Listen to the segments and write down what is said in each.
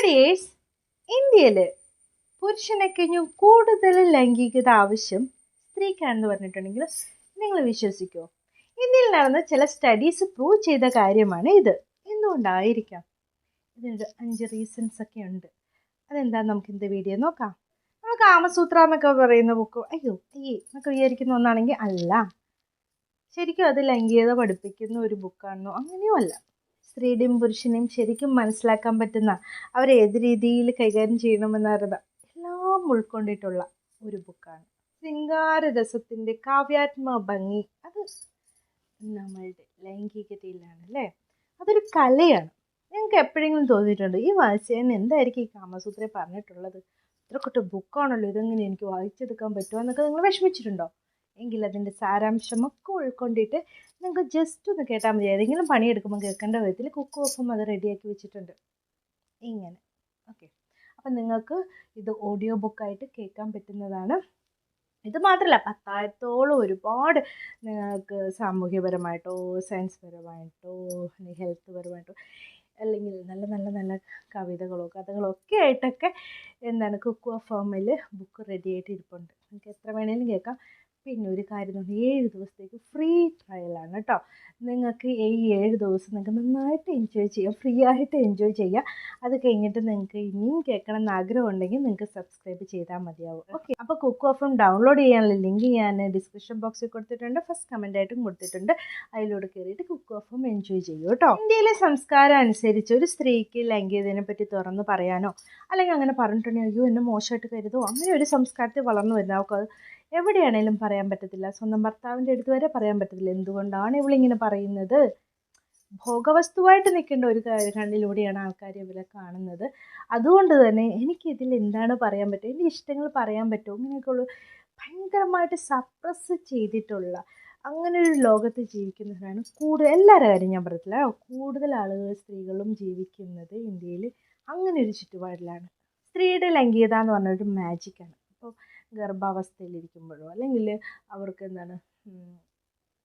Dears, ഇന്ത്യയിൽ പുരുഷനെ കഴിഞ്ഞു കൂടുതൽ ലൈംഗികത ആവശ്യം സ്ത്രീക്കാണെന്ന് പറഞ്ഞിട്ടുണ്ടെങ്കിൽ നിങ്ങൾ വിശ്വസിക്കുമോ? ഇന്ത്യയിൽ നടന്ന ചില സ്റ്റഡീസ് പ്രൂവ് ചെയ്ത കാര്യമാണ് ഇത്. എന്തുകൊണ്ടായിരിക്കാം? ഇതിനൊരു 5 റീസൺസ് ഒക്കെ ഉണ്ട്. അതെന്താണെന്ന് നമുക്ക് ഇന്നത്തെ വീഡിയോ നോക്കാം. നമ്മൾ കാമസൂത്ര എന്നൊക്കെ പറയുന്ന ബുക്ക് അയ്യേ എന്നൊക്കെ വിചാരിക്കുന്ന ഒന്നാണെങ്കിൽ അല്ല, ശരിക്കും അത് ലൈംഗികത പഠിപ്പിക്കുന്ന ഒരു ബുക്കാണെന്നോ അങ്ങനെയും അല്ല. സ്ത്രീയുടെയും പുരുഷനെയും ശരിക്കും മനസ്സിലാക്കാൻ പറ്റുന്ന, അവരെ ഏത് രീതിയിൽ കൈകാര്യം ചെയ്യണമെന്നറിയുന്ന എല്ലാം ഉൾക്കൊണ്ടിട്ടുള്ള ഒരു ബുക്കാണ്. ശൃംഗാരരസത്തിൻ്റെ കാവ്യാത്മക ഭംഗി അത് നമ്മളുടെ ലൈംഗികതയിലാണ് അല്ലേ. അതൊരു കലയാണ്. നിങ്ങൾക്ക് എപ്പോഴെങ്കിലും തോന്നിയിട്ടുണ്ട് ഈ വായിച്ചതിന് എന്തായിരിക്കും ഈ കാമസൂത്രയെ പറഞ്ഞിട്ടുള്ളത്, ഇത്രക്കൊട്ട് ബുക്കാണല്ലോ, ഇതെങ്ങനെ എനിക്ക് വായിച്ചെടുക്കാൻ പറ്റുമോ എന്നൊക്കെ നിങ്ങൾ വിഷമിച്ചിട്ടുണ്ടോ? എങ്കിൽ അതിൻ്റെ സാരാംശമൊക്കെ ഉൾക്കൊണ്ടിട്ട് നിങ്ങൾക്ക് ജസ്റ്റ് ഒന്ന് കേട്ടാൽ മതി. ഏതെങ്കിലും പണിയെടുക്കുമ്പോൾ കേൾക്കേണ്ട വിധത്തിൽ കുക്ക് ഓഫും അത് റെഡിയാക്കി വെച്ചിട്ടുണ്ട് ഇങ്ങനെ. ഓക്കെ, അപ്പം നിങ്ങൾക്ക് ഇത് ഓഡിയോ ബുക്കായിട്ട് കേൾക്കാൻ പറ്റുന്നതാണ്. ഇത് മാത്രമല്ല, 10,000-ഓളം ഒരുപാട് നിങ്ങൾക്ക് സാമൂഹ്യപരമായിട്ടോ സയൻസ് പരമായിട്ടോ അല്ലെങ്കിൽ ഹെൽത്ത് പരമായിട്ടോ അല്ലെങ്കിൽ നല്ല നല്ല നല്ല കവിതകളോ കഥകളോ ഒക്കെ ആയിട്ടൊക്കെ കുക്ക് ഓഫ് ഫോമിൽ ബുക്ക് റെഡി ആയിട്ട് ഇരിപ്പുണ്ട്. നിങ്ങൾക്ക് എത്ര വേണേലും കേൾക്കാം. പിന്നെ ഒരു കാര്യം എന്ന് പറഞ്ഞാൽ 7 ദിവസത്തേക്ക് ഫ്രീ ട്രയലാണ് കേട്ടോ. നിങ്ങൾക്ക് ഈ 7 ദിവസം നിങ്ങൾക്ക് നന്നായിട്ട് എൻജോയ് ചെയ്യാം, ഫ്രീ ആയിട്ട് എൻജോയ് ചെയ്യാം. അത് കഴിഞ്ഞിട്ട് നിങ്ങൾക്ക് ഇനിയും കേൾക്കണം എന്ന് ആഗ്രഹം ഉണ്ടെങ്കിൽ നിങ്ങൾക്ക് സബ്സ്ക്രൈബ് ചെയ്താൽ മതിയാവും. ഓക്കെ, അപ്പോൾ കുക്ക് ഓഫും ഡൗൺലോഡ് ചെയ്യാനുള്ള ലിങ്ക് ഞാൻ ഡിസ്ക്രിപ്ഷൻ ബോക്സിൽ കൊടുത്തിട്ടുണ്ട്, ഫസ്റ്റ് കമൻ്റായിട്ടും കൊടുത്തിട്ടുണ്ട്. അതിലൂടെ കയറിയിട്ട് കുക്ക് ഓഫും എൻജോയ് ചെയ്യൂ കേട്ടോ. ഇന്ത്യയിലെ സംസ്കാരം അനുസരിച്ച് ഒരു സ്ത്രീക്ക് ലൈംഗികതയെ പറ്റി തുറന്ന് പറയാനോ അല്ലെങ്കിൽ അങ്ങനെ പറഞ്ഞിട്ടുണ്ടെങ്കിൽ അയ്യോ എന്നെ മോശമായിട്ട് കരുതോ, അങ്ങനെ ഒരു സംസ്കാരത്തിൽ വളർന്നു വരുന്ന അവർക്ക് എവിടെയാണേലും പറയാൻ പറ്റത്തില്ല. സ്വന്തം ഭർത്താവിൻ്റെ അടുത്ത് വരെ പറയാൻ പറ്റത്തില്ല. എന്തുകൊണ്ടാണ് ഇവളിങ്ങനെ പറയുന്നത്? ഭോഗവസ്തുവായിട്ട് നിൽക്കേണ്ട ഒരു കണ്ണിലൂടെയാണ് ആൾക്കാർ ഇവരെ കാണുന്നത്. അതുകൊണ്ട് തന്നെ എനിക്കിതിൽ എന്താണ് പറയാൻ പറ്റുക, എൻ്റെ ഇഷ്ടങ്ങൾ പറയാൻ പറ്റുമോ, ഇങ്ങനെയൊക്കെയുള്ള ഭയങ്കരമായിട്ട് സപ്രസ് ചെയ്തിട്ടുള്ള അങ്ങനെ ഒരു ലോകത്ത് ജീവിക്കുന്നവരാണ് കൂടുതൽ. എല്ലാവരുടെ കാര്യം ഞാൻ പറയത്തില്ല, കൂടുതൽ ആളുകൾ സ്ത്രീകളും ജീവിക്കുന്നത് ഇന്ത്യയിൽ അങ്ങനെ ഒരു ചുറ്റുപാടിലാണ്. സ്ത്രീയുടെ ലൈംഗികത എന്ന് പറഞ്ഞൊരു മാജിക്കാണ്. ഇപ്പോൾ ഗർഭാവസ്ഥയിലിരിക്കുമ്പോഴോ അല്ലെങ്കിൽ അവർക്ക്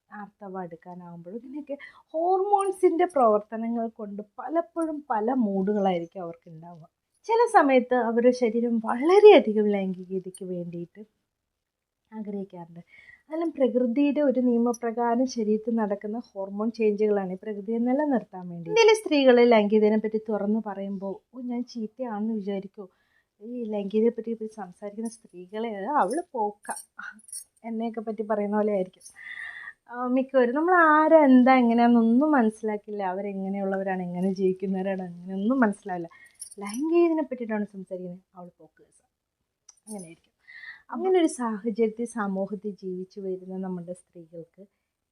ആർത്തവം എടുക്കാനാകുമ്പോഴോ ഇതിനൊക്കെ ഹോർമോൺസിൻ്റെ പ്രവർത്തനങ്ങൾ കൊണ്ട് പലപ്പോഴും പല മൂഡുകളായിരിക്കും അവർക്ക് ഉണ്ടാവുക. ചില സമയത്ത് അവരുടെ ശരീരം വളരെയധികം ലൈംഗികതയ്ക്ക് വേണ്ടിയിട്ട് ആഗ്രഹിക്കാറുണ്ട്. അതെല്ലാം പ്രകൃതിയുടെ ഒരു നിയമപ്രകാരം ശരീരത്തിൽ നടക്കുന്ന ഹോർമോൺ ചേഞ്ചുകളാണ് ഈ പ്രകൃതിയെ നിലനിർത്താൻ വേണ്ടി. ഇന്ത്യയിലെ സ്ത്രീകൾ ലൈംഗികതയെ പറ്റി തുറന്നു പറയുമ്പോൾ ഞാൻ ചീത്തയാണെന്ന് വിചാരിക്കുമോ, ഈ ലൈംഗികതയെ പറ്റി സംസാരിക്കുന്ന സ്ത്രീകളെ അവൾ പോക്ക എന്നെയൊക്കെ പറ്റി പറയുന്ന പോലെ ആയിരിക്കും മിക്കവരും. നമ്മൾ ആരാ എന്താ എങ്ങനെയാണെന്നൊന്നും മനസ്സിലാക്കില്ല, അവരെങ്ങനെയുള്ളവരാണ്, എങ്ങനെ ജീവിക്കുന്നവരാണ്, അങ്ങനെയൊന്നും മനസ്സിലാവില്ല. ലൈംഗികതയെ പറ്റിയിട്ടാണ് സംസാരിക്കുന്നത്, അവൾ പോക്ക് അങ്ങനെ ആയിരിക്കും. അങ്ങനെ ഒരു സാഹചര്യത്തിൽ സമൂഹത്തിൽ ജീവിച്ചു വരുന്ന നമ്മുടെ സ്ത്രീകൾക്ക്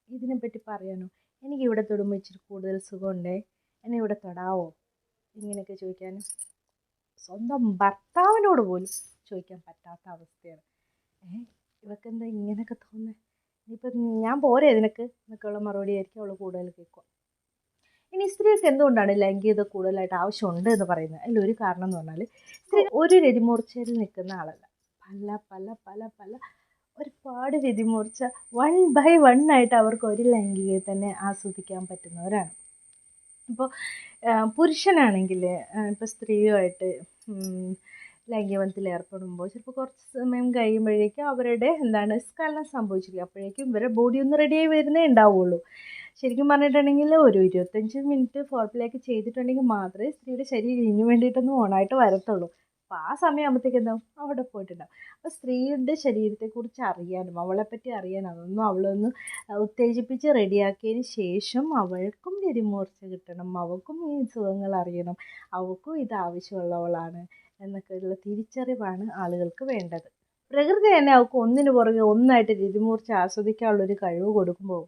ഇതിനെപ്പറ്റി പറയാനോ, എനിക്കിവിടെ തൊടുമ്പോൾ ഇച്ചിരി കൂടുതൽ സുഖമുണ്ടേ, എന്നെ ഇവിടെ തൊടാവോ, ഇങ്ങനെയൊക്കെ ചോദിക്കാനും സ്വന്തം ഭർത്താവിനോട് പോലും ചോദിക്കാൻ പറ്റാത്ത അവസ്ഥയാണ്. ഇവക്കെന്താ ഇങ്ങനെയൊക്കെ തോന്നുന്നത്, ഇനിയിപ്പം ഞാൻ പോരെ ഇതിനൊക്കെ എന്നൊക്കെയുള്ള മറുപടി ആയിരിക്കും അവൾ കൂടുതൽ കേൾക്കുക. ഇനി സ്ത്രീകൾക്ക് എന്തുകൊണ്ടാണ് ലൈംഗികത കൂടുതലായിട്ട് ആവശ്യമുണ്ട് എന്ന് പറയുന്നത്? അതിൽ ഒരു കാരണം എന്ന് പറഞ്ഞാൽ സ്ത്രീ ഒരു രതിമൂർച്ചയിൽ നിൽക്കുന്ന ആളല്ല, പല പല പല പല ഒരുപാട് രതിമൂർച്ച 1 by 1 ആയിട്ട് അവർക്ക് ഒരു ലൈംഗികത തന്നെ ആസ്വദിക്കാൻ പറ്റുന്നവരാണ്. ഇപ്പോൾ പുരുഷനാണെങ്കിൽ ഇപ്പോൾ സ്ത്രീയുമായിട്ട് ലൈംഗികബന്ധത്തിൽ ഏർപ്പെടുമ്പോൾ ചിലപ്പോൾ കുറച്ച് സമയം കഴിയുമ്പോഴേക്കും അവരുടെ സ്ഖലനം സംഭവിച്ചിരിക്കും. അപ്പോഴേക്കും ഇവരുടെ ബോഡി ഒന്ന് റെഡിയായി വരുന്നേ ഉണ്ടാവുള്ളൂ. ശരിക്കും പറഞ്ഞിട്ടുണ്ടെങ്കിൽ ഒരു 25 മിനിറ്റ് ഫോർപ്ലേക്ക് ചെയ്തിട്ടുണ്ടെങ്കിൽ മാത്രമേ സ്ത്രീയുടെ ശരീരം ഇതിനു വേണ്ടിയിട്ടൊന്നും ഓണായിട്ട് വരത്തുള്ളൂ. അപ്പോൾ ആ സമയമാകുമ്പോഴത്തേക്ക് എന്താവും, അവിടെ പോയിട്ടുണ്ടാവും. അപ്പോൾ സ്ത്രീയുടെ ശരീരത്തെക്കുറിച്ച് അറിയാനും അവളെപ്പറ്റി അറിയാനും അതൊന്നും അവളൊന്ന് ഉത്തേജിപ്പിച്ച് റെഡിയാക്കിയതിന് ശേഷം അവൾക്കും രതിമൂർച്ച കിട്ടണം, അവൾക്കും ഈ സുഖങ്ങൾ അറിയണം, അവൾക്കും ഇത് ആവശ്യമുള്ളവളാണ് എന്നൊക്കെയുള്ള തിരിച്ചറിവാണ് ആളുകൾക്ക് വേണ്ടത്. പ്രകൃതി തന്നെ അവൾക്ക് ഒന്നിനു പുറകെ ഒന്നായിട്ട് രതിമൂർച്ച ആസ്വദിക്കാനുള്ളൊരു കഴിവ് കൊടുക്കുമ്പോൾ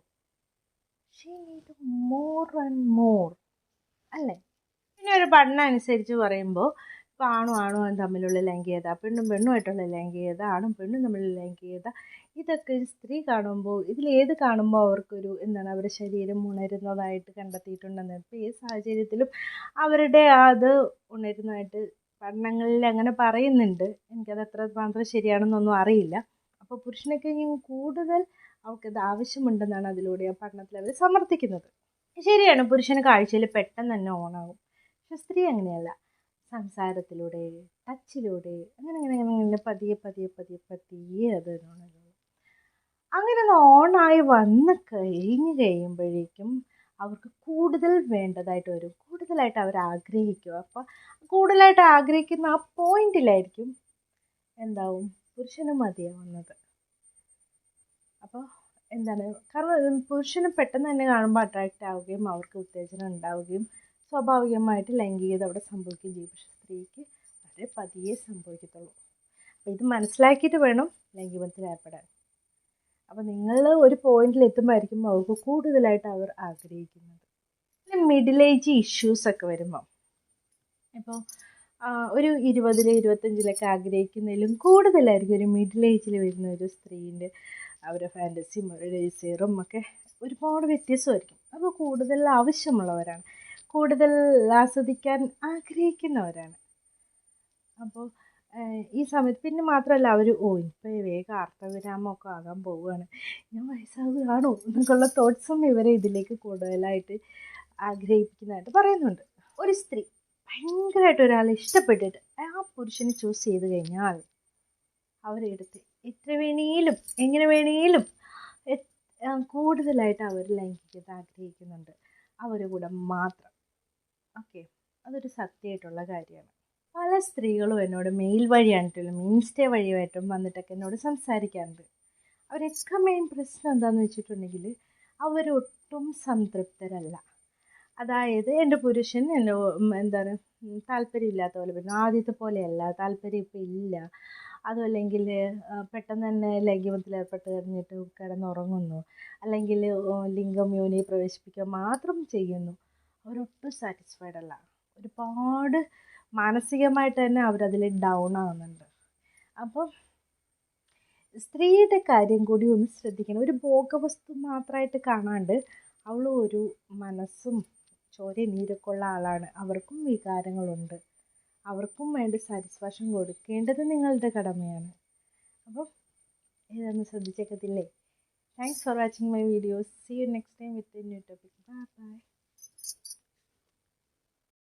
she need more and more അല്ലേ. പിന്നെ ഒരു പഠനം അനുസരിച്ച് പറയുമ്പോൾ ഇപ്പോൾ ആണും തമ്മിലുള്ള ലൈംഗികത, പെണ്ണും പെണ്ണുമായിട്ടുള്ള ലൈംഗികത, ആണും പെണ്ണും തമ്മിലുള്ള ലൈംഗികത, ഇതൊക്കെ ഒരു സ്ത്രീ കാണുമ്പോൾ ഇതിലേത് കാണുമ്പോൾ അവർക്കൊരു അവരുടെ ശരീരം ഉണരുന്നതായിട്ട് കണ്ടെത്തിയിട്ടുണ്ടെന്ന്. ഇപ്പോൾ ഈ സാഹചര്യത്തിലും അവരുടെ അത് ഉണരുന്നതായിട്ട് പഠനങ്ങളിൽ അങ്ങനെ പറയുന്നുണ്ട്. എനിക്കത് എത്ര മാത്രം ശരിയാണെന്നൊന്നും അറിയില്ല. അപ്പോൾ പുരുഷനൊക്കെ കൂടുതൽ അവൾക്കത് ആവശ്യമുണ്ടെന്നാണ് അതിലൂടെ ആ പഠനത്തിൽ അവർ സമർത്ഥിക്കുന്നത്. ശരിയാണ്, പുരുഷന് കാഴ്ചയിൽ പെട്ടെന്ന് തന്നെ ഓണാകും. പക്ഷെ സ്ത്രീ അങ്ങനെയല്ല. സംസാരത്തിലൂടെ, ടച്ചിലൂടെ അങ്ങനെ അങ്ങനെ അങ്ങനെ അങ്ങനെ പതിയെ പതിയെ പതിയെ പതിയെ അത് ഓണാകും. അങ്ങനെ ഒന്ന് ഓണായി വന്ന് കഴിയുമ്പോഴേക്കും അവർക്ക് കൂടുതൽ വേണ്ടതായിട്ട് വരും. കൂടുതലായിട്ട് അവർ ആഗ്രഹിക്കും. അപ്പോൾ കൂടുതലായിട്ട് ആഗ്രഹിക്കുന്ന ആ പോയിന്റിലായിരിക്കും എന്താവും പുരുഷന് മതിയാവുന്നത്. അപ്പോൾ എന്താണ്, കാരണം പുരുഷന് പെട്ടെന്ന് തന്നെ കാണുമ്പോൾ അട്രാക്റ്റ് ആവുകയും അവർക്ക് ഉത്തേജനം ഉണ്ടാവുകയും സ്വാഭാവികമായിട്ട് ലൈംഗികത അവിടെ സംഭവിക്കുകയും ചെയ്യും. പക്ഷെ സ്ത്രീക്ക് വളരെ പതിയെ സംഭവിക്കത്തുള്ളൂ. അപ്പോൾ ഇത് മനസ്സിലാക്കിയിട്ട് വേണം ലൈംഗികത്തിൽ ഏർപ്പെടാൻ. അപ്പോൾ നിങ്ങൾ ഒരു പോയിന്റിൽ എത്തുമ്പോഴായിരിക്കും അവർക്ക് കൂടുതലായിട്ട് അവർ ആഗ്രഹിക്കുന്നത്. പിന്നെ മിഡിൽ ഏജ് ഇഷ്യൂസൊക്കെ വരുമ്പോൾ, ഇപ്പോൾ ഒരു 20 25 ആഗ്രഹിക്കുന്നതിലും കൂടുതലായിരിക്കും ഒരു മിഡിൽ ഏജിൽ വരുന്ന ഒരു സ്ത്രീൻ്റെ അവരുടെ ഫാൻറ്റസിയും അവരുടെ ഡിസൈറും ഒക്കെ ഒരുപാട് വ്യത്യാസമായിരിക്കും. അപ്പോൾ കൂടുതൽ ആവശ്യമുള്ളവരാണ്, കൂടുതൽ ആസ്വദിക്കാൻ ആഗ്രഹിക്കുന്നവരാണ്. അപ്പോൾ ഈ സമയത്ത് പിന്നെ മാത്രമല്ല അവർ ഇപ്പോൾ വേഗം അർത്ഥവിരാമമൊക്കെ ആകാൻ പോവുകയാണ്, ഞാൻ വയസ്സാവുകയാണോ എന്നൊക്കെയുള്ള തോട്ട്സും ഇവരെ ഇതിലേക്ക് കൂടുതലായിട്ട് ആഗ്രഹിക്കുന്നതായിട്ട് പറയുന്നുണ്ട്. ഒരു സ്ത്രീ ഭയങ്കരമായിട്ട് ഒരാളെ ഇഷ്ടപ്പെട്ടിട്ട് ആ പുരുഷനെ ചൂസ് ചെയ്ത് കഴിഞ്ഞാൽ അവരെടുത്ത് എത്ര വേണേലും എങ്ങനെ വേണേലും കൂടുതലായിട്ട് അവർ ലൈംഗികത ആഗ്രഹിക്കുന്നുണ്ട് അവരുടെ കൂടെ മാത്രം. ഓക്കെ, അതൊരു സത്യമായിട്ടുള്ള കാര്യമാണ്. പല സ്ത്രീകളും എന്നോട് മെയിൽ വഴിയായിട്ടും ഇൻസ്റ്റ വഴിയായിട്ടും വന്നിട്ടൊക്കെ എന്നോട് സംസാരിക്കാറുണ്ട്. അവരൊക്കെ മെയിൻ പ്രശ്നം എന്താണെന്ന് വെച്ചിട്ടുണ്ടെങ്കിൽ അവരൊട്ടും സംതൃപ്തരല്ല. അതായത് എൻ്റെ പുരുഷൻ എൻ്റെ എന്താണ് താല്പര്യമില്ലാത്ത പോലെ വരുന്നു, ആദ്യത്തെ പോലെയല്ല, താല്പര്യം ഇപ്പം ഇല്ല, അതും അല്ലെങ്കിൽ പെട്ടെന്ന് തന്നെ ലൈംഗികത്തിൽ ഏർപ്പെട്ട് കഴിഞ്ഞിട്ട് കിടന്നുറങ്ങുന്നു, അല്ലെങ്കിൽ ലിംഗം യോനിയെ പ്രവേശിപ്പിക്കുക മാത്രം ചെയ്യുന്നു. അവരൊട്ടും സാറ്റിസ്ഫൈഡ് അല്ല. ഒരുപാട് മാനസികമായിട്ട് തന്നെ അവരതിൽ ഡൗൺ ആവുന്നുണ്ട്. അപ്പം സ്ത്രീയുടെ കാര്യം കൂടി ഒന്ന് ശ്രദ്ധിക്കണം. ഒരു ഭോഗവസ്തു മാത്രമായിട്ട് കാണാണ്ട് അവൾ ഒരു മനസ്സും ചോരയും നീരൊക്കെ ഉള്ള ആളാണ്. അവർക്കും വികാരങ്ങളുണ്ട്, അവർക്കും വേണ്ട സാറ്റിസ്ഫാക്ഷൻ കൊടുക്കേണ്ടത് നിങ്ങളുടെ കടമയാണ്. അപ്പം ഇതൊന്ന് ശ്രദ്ധിച്ചേക്കത്തില്ലേ? Thanks for watching my videos. See you next time with a new topic. Bye by.